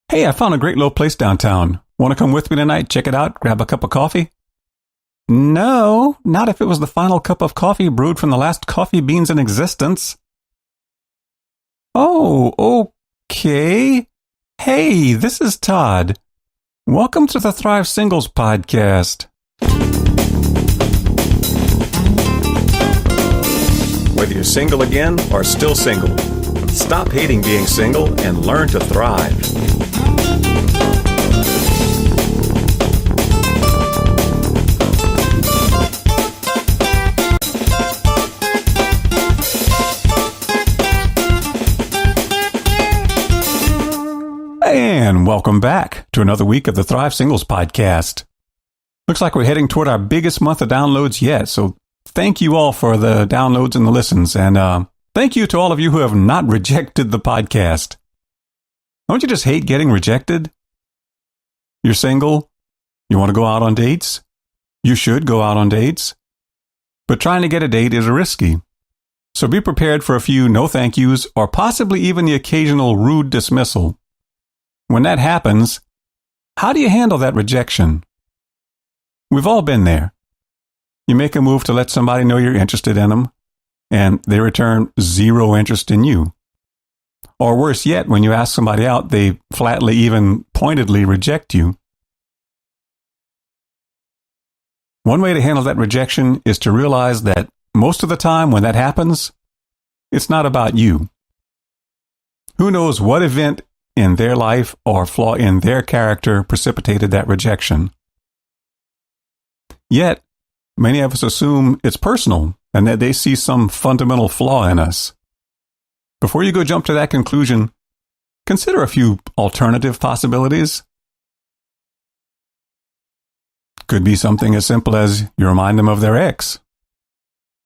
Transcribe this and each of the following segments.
Hey, I found a great little place downtown. Want to come with me tonight? Check it out, grab a cup of coffee? No, not if it was the final cup of coffee brewed from the last coffee beans in existence. Oh, okay. Hey, this is Todd. Welcome to the Thrive Singles Podcast. Whether you're single again or still single, stop hating being single and learn to thrive. And welcome back to another week of the Thrive Singles Podcast. Looks like we're heading toward our biggest month of downloads yet, so thank you all for the downloads and the listens, and thank you to all of you who have not rejected the podcast. Don't you just hate getting rejected? You're single? You want to go out on dates? You should go out on dates. But trying to get a date is risky. So be prepared for a few no thank yous or possibly even the occasional rude dismissal. When that happens, how do you handle that rejection? We've all been there. You make a move to let somebody know you're interested in them, and they return zero interest in you. Or worse yet, when you ask somebody out, they flatly, even pointedly reject you. One way to handle that rejection is to realize that most of the time when that happens, it's not about you. Who knows what event in their life or flaw in their character precipitated that rejection. Yet, many of us assume it's personal and that they see some fundamental flaw in us. Before you go jump to that conclusion, consider a few alternative possibilities. Could be something as simple as you remind them of their ex.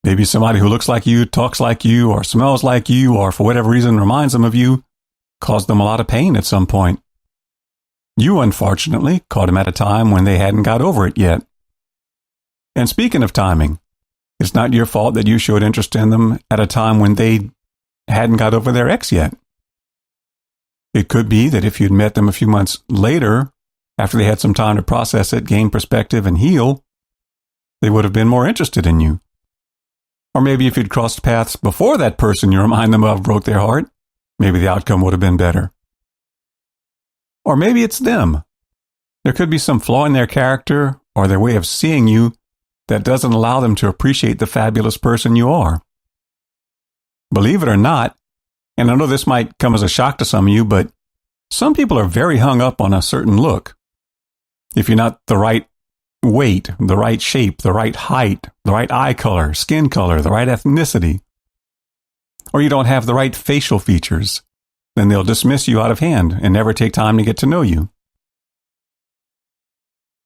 Maybe somebody who looks like you, talks like you, or smells like you, or for whatever reason reminds them of you, caused them a lot of pain at some point. You, unfortunately, caught them at a time when they hadn't got over it yet. And speaking of timing, it's not your fault that you showed interest in them at a time when they hadn't got over their ex yet. It could be that if you'd met them a few months later, after they had some time to process it, gain perspective, and heal, they would have been more interested in you. Or maybe if you'd crossed paths before that person you remind them of broke their heart, maybe the outcome would have been better. Or maybe it's them. There could be some flaw in their character or their way of seeing you that doesn't allow them to appreciate the fabulous person you are. Believe it or not, and I know this might come as a shock to some of you, but some people are very hung up on a certain look. If you're not the right weight, the right shape, the right height, the right eye color, skin color, the right ethnicity, or you don't have the right facial features, then they'll dismiss you out of hand and never take time to get to know you.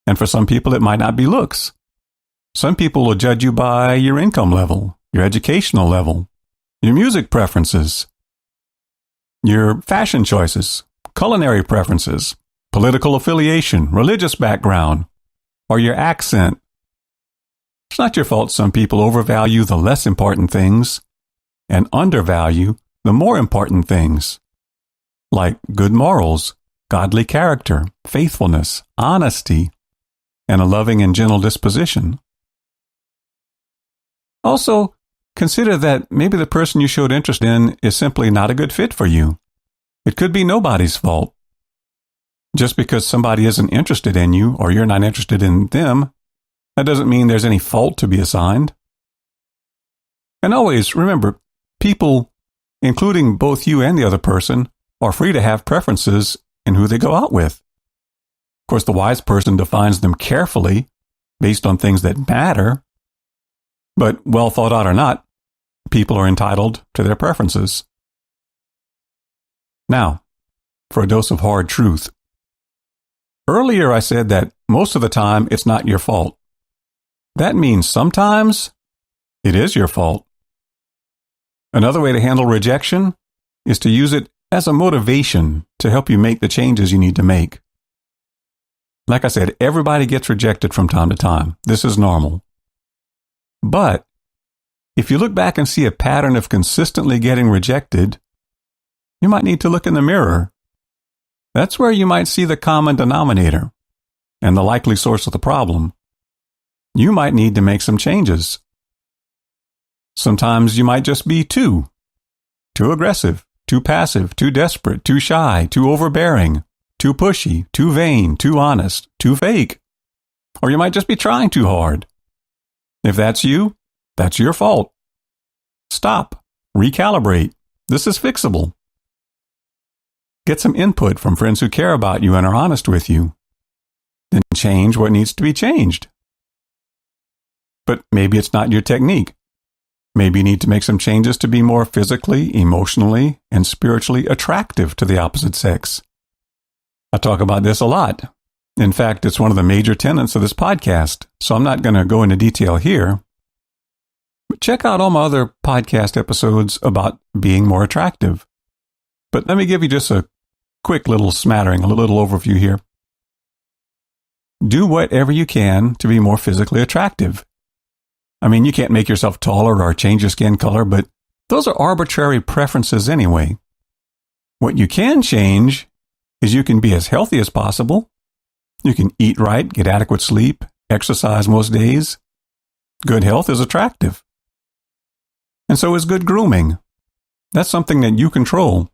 And for some people, it might not be looks. Some people will judge you by your income level, your educational level, your music preferences, your fashion choices, culinary preferences, political affiliation, religious background, or your accent. It's not your fault some people overvalue the less important things and undervalue the more important things, like good morals, godly character, faithfulness, honesty, and a loving and gentle disposition. Also, consider that maybe the person you showed interest in is simply not a good fit for you. It could be nobody's fault. Just because somebody isn't interested in you or you're not interested in them, that doesn't mean there's any fault to be assigned. And always remember, people, including both you and the other person, are free to have preferences in who they go out with. Of course, the wise person defines them carefully based on things that matter. But well thought out or not, people are entitled to their preferences. Now, for a dose of hard truth. Earlier I said that most of the time it's not your fault. That means sometimes it is your fault. Another way to handle rejection is to use it as a motivation to help you make the changes you need to make. Like I said, everybody gets rejected from time to time. This is normal. But if you look back and see a pattern of consistently getting rejected, you might need to look in the mirror That's where you might see the common denominator and the likely source of the problem. You might need to make some changes. Sometimes you might just be too aggressive, too passive, too desperate, too shy, too overbearing, too pushy, too vain, too honest, too fake. Or you might just be trying too hard. If that's you, that's your fault. Stop. Recalibrate. This is fixable. Get some input from friends who care about you and are honest with you. Then change what needs to be changed. But maybe it's not your technique. Maybe you need to make some changes to be more physically, emotionally, and spiritually attractive to the opposite sex. I talk about this a lot. In fact, it's one of the major tenets of this podcast, so I'm not going to go into detail here. But check out all my other podcast episodes about being more attractive. But let me give you just a quick little smattering, a little overview here. Do whatever you can to be more physically attractive. I mean, you can't make yourself taller or change your skin color, but those are arbitrary preferences anyway. What you can change is you can be as healthy as possible. You can eat right, get adequate sleep, exercise most days. Good health is attractive. And so is good grooming. That's something that you control.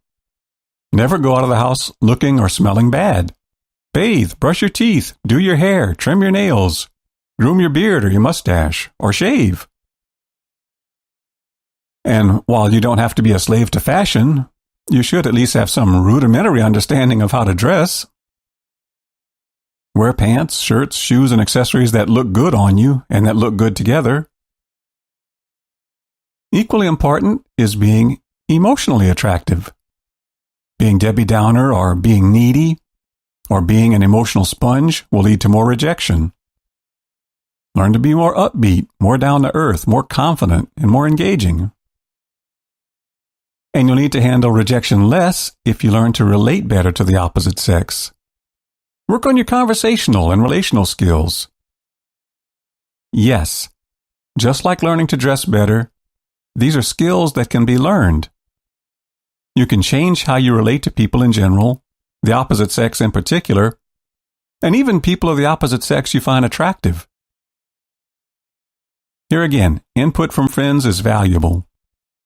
Never go out of the house looking or smelling bad. Bathe, brush your teeth, do your hair, trim your nails, groom your beard or your mustache, or shave. And while you don't have to be a slave to fashion, you should at least have some rudimentary understanding of how to dress. Wear pants, shirts, shoes, and accessories that look good on you and that look good together. Equally important is being emotionally attractive. Being Debbie Downer or being needy or being an emotional sponge will lead to more rejection. Learn to be more upbeat, more down to earth, more confident, and more engaging. And you'll need to handle rejection less if you learn to relate better to the opposite sex. Work on your conversational and relational skills. Yes, just like learning to dress better, these are skills that can be learned. You can change how you relate to people in general, the opposite sex in particular, and even people of the opposite sex you find attractive. Here again, input from friends is valuable.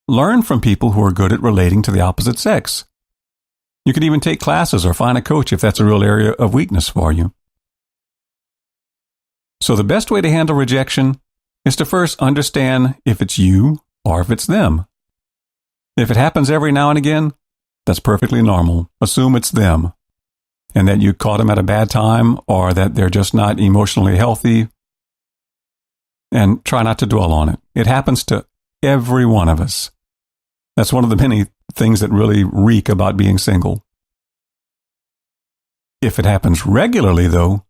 Learn from people who are good at relating to the opposite sex. You can even take classes or find a coach if that's a real area of weakness for you. So the best way to handle rejection is to first understand if it's you or if it's them. If it happens every now and again, that's perfectly normal. Assume it's them, and that you caught them at a bad time or that they're just not emotionally healthy, and try not to dwell on it. It happens to every one of us. That's one of the many things that really reek about being single. If it happens regularly, though,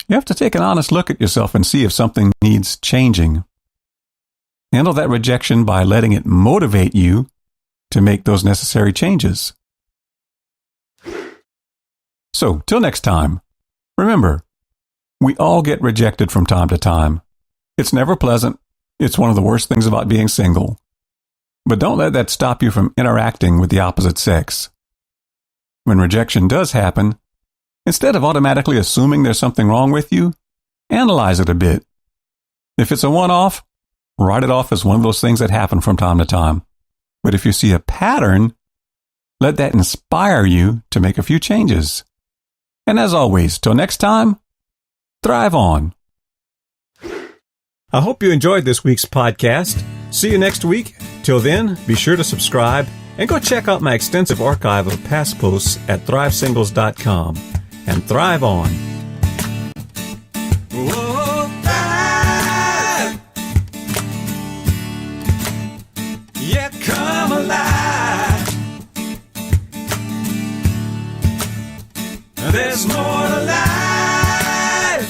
you have to take an honest look at yourself and see if something needs changing. Handle that rejection by letting it motivate you to make those necessary changes. So, till next time, remember, we all get rejected from time to time. It's never pleasant. It's one of the worst things about being single. But don't let that stop you from interacting with the opposite sex. When rejection does happen, instead of automatically assuming there's something wrong with you, analyze it a bit. If it's a one-off, write it off as one of those things that happen from time to time. But if you see a pattern, let that inspire you to make a few changes. And as always, till next time, thrive on. I hope you enjoyed this week's podcast. See you next week. Till then, be sure to subscribe and go check out my extensive archive of past posts at thrivesingles.com. And thrive on. Whoa, thrive. Yeah, come alive. There's more to life.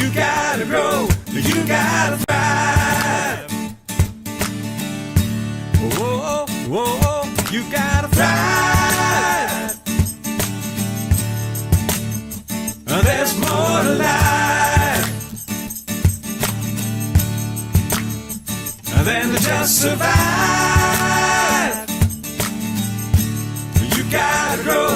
You gotta grow. You gotta thrive. Whoa, whoa, you gotta thrive. There's more to life than to just survive. You got grow.